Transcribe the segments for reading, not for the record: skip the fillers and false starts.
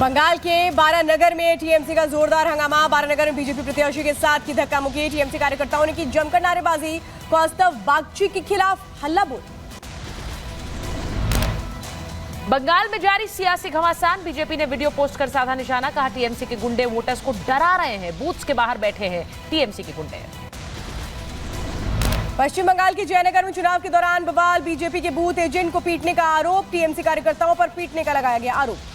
बंगाल के बारानगर में टीएमसी का जोरदार हंगामा। बारानगर में बीजेपी प्रत्याशी के साथ की धक्का मुक्की। टीएमसी कार्यकर्ताओं ने की जमकर नारेबाजी। कौस्तव बागची के खिलाफ हल्ला बोल। बंगाल में जारी सियासी घमासान। बीजेपी ने वीडियो पोस्ट कर साधा निशाना। कहा टीएमसी के गुंडे वोटर्स को डरा रहे हैं। बूथ्स के बाहर बैठे हैं टीएमसी के गुंडे। पश्चिम बंगाल के जयनगर में चुनाव के दौरान बवाल। बीजेपी के बूथ एजेंट को पीटने का आरोप। टीएमसी कार्यकर्ताओं पर पीटने का लगाया गया आरोप।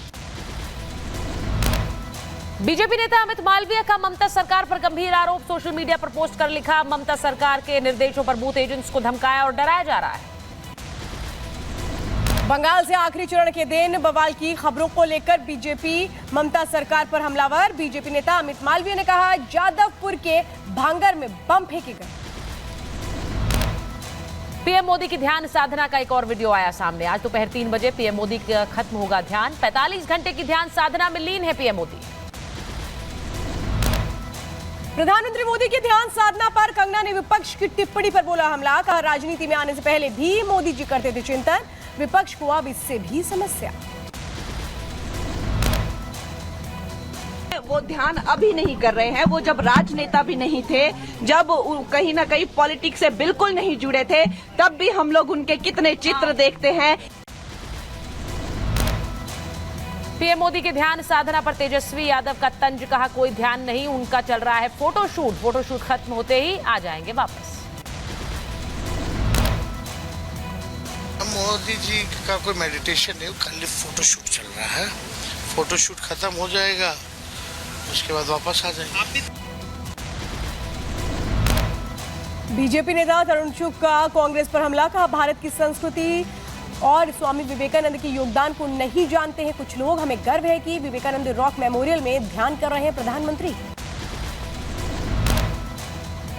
बीजेपी नेता अमित मालवीय का ममता सरकार पर गंभीर आरोप। सोशल मीडिया पर पोस्ट कर लिखा, ममता सरकार के निर्देशों पर बूथ एजेंट्स को धमकाया और डराया जा रहा है। बंगाल से आखिरी चरण के दिन बवाल की खबरों को लेकर बीजेपी ममता सरकार पर हमलावर। बीजेपी नेता अमित मालवीय ने कहा, जादवपुर के भांगर में बम फेंके गए। पीएम मोदी की ध्यान साधना का एक और वीडियो आया सामने। आज दोपहर 3 बजे पीएम मोदी का खत्म होगा ध्यान। 45 घंटे की ध्यान साधना में लीन है पीएम मोदी। प्रधानमंत्री मोदी की ध्यान साधना पर कंगना ने विपक्ष की टिप्पणी पर बोला हमला। कहा, राजनीति में आने से पहले भी मोदी जी करते थे चिंतन, विपक्ष को अब इससे भी समस्या। वो ध्यान अभी नहीं कर रहे हैं। वो जब राजनेता भी नहीं थे, जब कहीं ना कहीं पॉलिटिक्स से बिल्कुल नहीं जुड़े थे, तब भी हम लोग उनके कितने चित्र देखते हैं। पीएम मोदी के ध्यान साधना पर तेजस्वी यादव का तंज। कहा, कोई ध्यान नहीं, उनका चल रहा है फोटोशूट। फोटोशूट खत्म होते ही आ जाएंगे वापस। मोदी जी का कोई मेडिटेशन नहीं, खाली फोटोशूट चल रहा है। फोटोशूट खत्म हो जाएगा, उसके बाद वापस आ जाएंगे। बीजेपी नेता तरुण चुग का कांग्रेस पर हमला। कहा, भारत की संस्कृति और स्वामी विवेकानंद के योगदान को नहीं जानते हैं कुछ लोग। हमें गर्व है कि विवेकानंद रॉक मेमोरियल में ध्यान कर रहे हैं प्रधानमंत्री।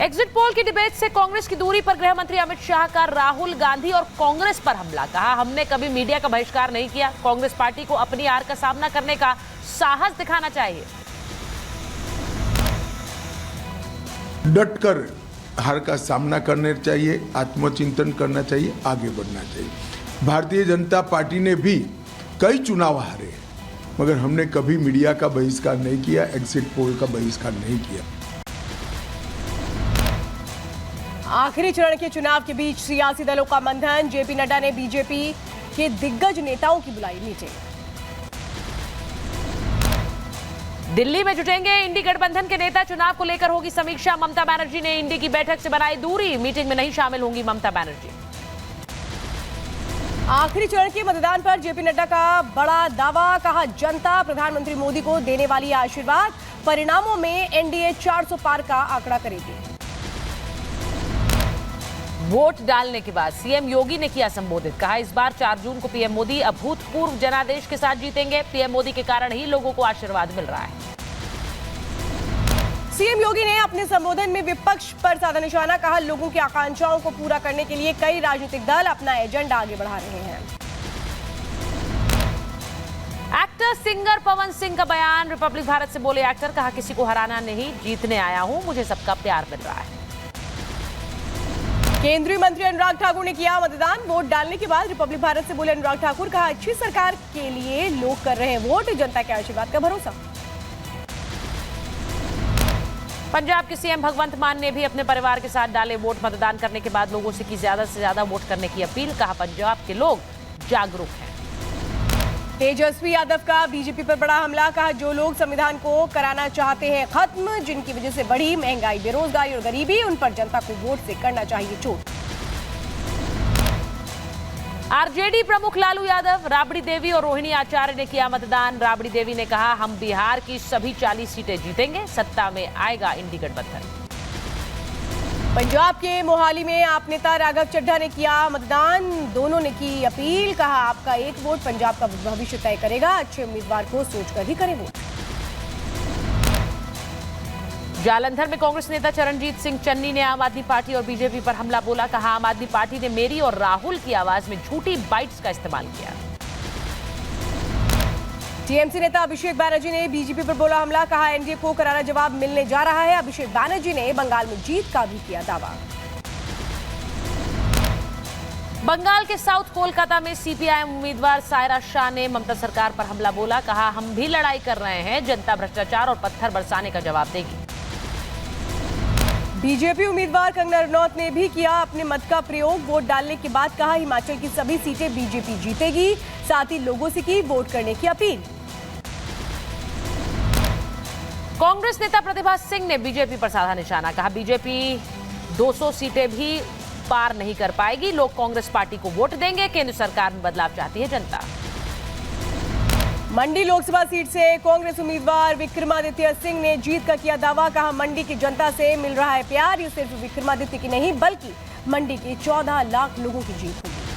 एग्जिट पोल की डिबेट से कांग्रेस की दूरी पर गृह मंत्री अमित शाह का राहुल गांधी और कांग्रेस पर हमला। कहा, हमने कभी मीडिया का बहिष्कार नहीं किया। कांग्रेस पार्टी को अपनी हार का सामना करने का साहस दिखाना चाहिए। डटकर हार का सामना करना चाहिए, आत्मचिंतन करना चाहिए, आगे बढ़ना चाहिए। भारतीय जनता पार्टी ने भी कई चुनाव हारे, मगर हमने कभी मीडिया का बहिष्कार नहीं किया, एग्जिट पोल का बहिष्कार नहीं किया। आखिरी चरण के चुनाव के बीच सियासी दलों का मंथन। जेपी नड्डा ने बीजेपी के दिग्गज नेताओं की बुलाई मीटिंग। दिल्ली में जुटेंगे इंडी गठबंधन के नेता। चुनाव को लेकर होगी समीक्षा। ममता बनर्जी ने इंडी की बैठक से बनाई दूरी। मीटिंग में नहीं शामिल होंगी ममता बनर्जी। आखिरी चरण के मतदान पर जेपी नड्डा का बड़ा दावा। कहा, जनता प्रधानमंत्री मोदी को देने वाली आशीर्वाद। परिणामों में एनडीए 400 पार का आंकड़ा करेगी। वोट डालने के बाद सीएम योगी ने किया संबोधित। कहा, इस बार 4 जून को पीएम मोदी अभूतपूर्व जनादेश के साथ जीतेंगे। पीएम मोदी के कारण ही लोगों को आशीर्वाद मिल रहा है। सीएम योगी ने अपने संबोधन में विपक्ष पर साधा निशाना। कहा, लोगों की आकांक्षाओं को पूरा करने के लिए कई राजनीतिक दल अपना एजेंडा आगे बढ़ा रहे हैं। एक्टर सिंगर पवन सिंह का बयान। रिपब्लिक भारत से बोले एक्टर। कहा, किसी को हराना नहीं, जीतने आया हूं, मुझे सबका प्यार मिल रहा है। केंद्रीय मंत्री अनुराग ठाकुर ने किया मतदान। वोट डालने के बाद रिपब्लिक भारत से बोले अनुराग ठाकुर। कहा, अच्छी सरकार के लिए लोग कर रहे हैं वोट, जनता के आशीर्वाद का भरोसा। पंजाब के सीएम भगवंत मान ने भी अपने परिवार के साथ डाले वोट। मतदान करने के बाद लोगों से की ज्यादा से ज्यादा वोट करने की अपील। कहा, पंजाब के लोग जागरूक हैं। तेजस्वी यादव का बीजेपी पर बड़ा हमला। कहा, जो लोग संविधान को कराना चाहते हैं खत्म, जिनकी वजह से बढ़ी महंगाई, बेरोजगारी और गरीबी, उन पर जनता को वोट से करना चाहिए चोट। आरजेडी प्रमुख लालू यादव, राबड़ी देवी और रोहिणी आचार्य ने किया मतदान। राबड़ी देवी ने कहा, हम बिहार की सभी 40 सीटें जीतेंगे, सत्ता में आएगा इंडी गठबंधन। पंजाब के मोहाली में आप नेता राघव चड्ढा ने किया मतदान। दोनों ने की अपील। कहा, आपका एक वोट पंजाब का भविष्य तय करेगा, अच्छे उम्मीदवार को सोचकर ही करें वोट। जालंधर में कांग्रेस नेता चरणजीत सिंह चन्नी ने आम आदमी पार्टी और बीजेपी पर हमला बोला। कहा, आम आदमी पार्टी ने मेरी और राहुल की आवाज में झूठी बाइट्स का इस्तेमाल किया। टीएमसी नेता अभिषेक बैनर्जी ने बीजेपी पर बोला हमला। कहा, एनडीए को करारा जवाब मिलने जा रहा है। अभिषेक बैनर्जी ने बंगाल में जीत का भी किया दावा। बंगाल के साउथ कोलकाता में सीपीआईएम उम्मीदवार सायरा शाह ने ममता सरकार पर हमला बोला। कहा, हम भी लड़ाई कर रहे हैं, जनता भ्रष्टाचार और पत्थर बरसाने का जवाब देगी। बीजेपी उम्मीदवार कंगना रनौत ने भी किया अपने मत का प्रयोग। वोट डालने के बाद कहा, हिमाचल की सभी सीटें बीजेपी जीतेगी। साथ ही लोगों से की वोट करने की अपील। कांग्रेस नेता प्रतिभा सिंह ने बीजेपी पर साधा निशाना। कहा, बीजेपी 200 सीटें भी पार नहीं कर पाएगी। लोग कांग्रेस पार्टी को वोट देंगे। केंद्र सरकार में बदलाव चाहती है जनता। मंडी लोकसभा सीट से कांग्रेस उम्मीदवार विक्रमादित्य सिंह ने जीत का किया दावा। कहा, मंडी की जनता से मिल रहा है प्यार। ये सिर्फ विक्रमादित्य की नहीं बल्कि मंडी के 14 लाख लोगों की जीत होगी।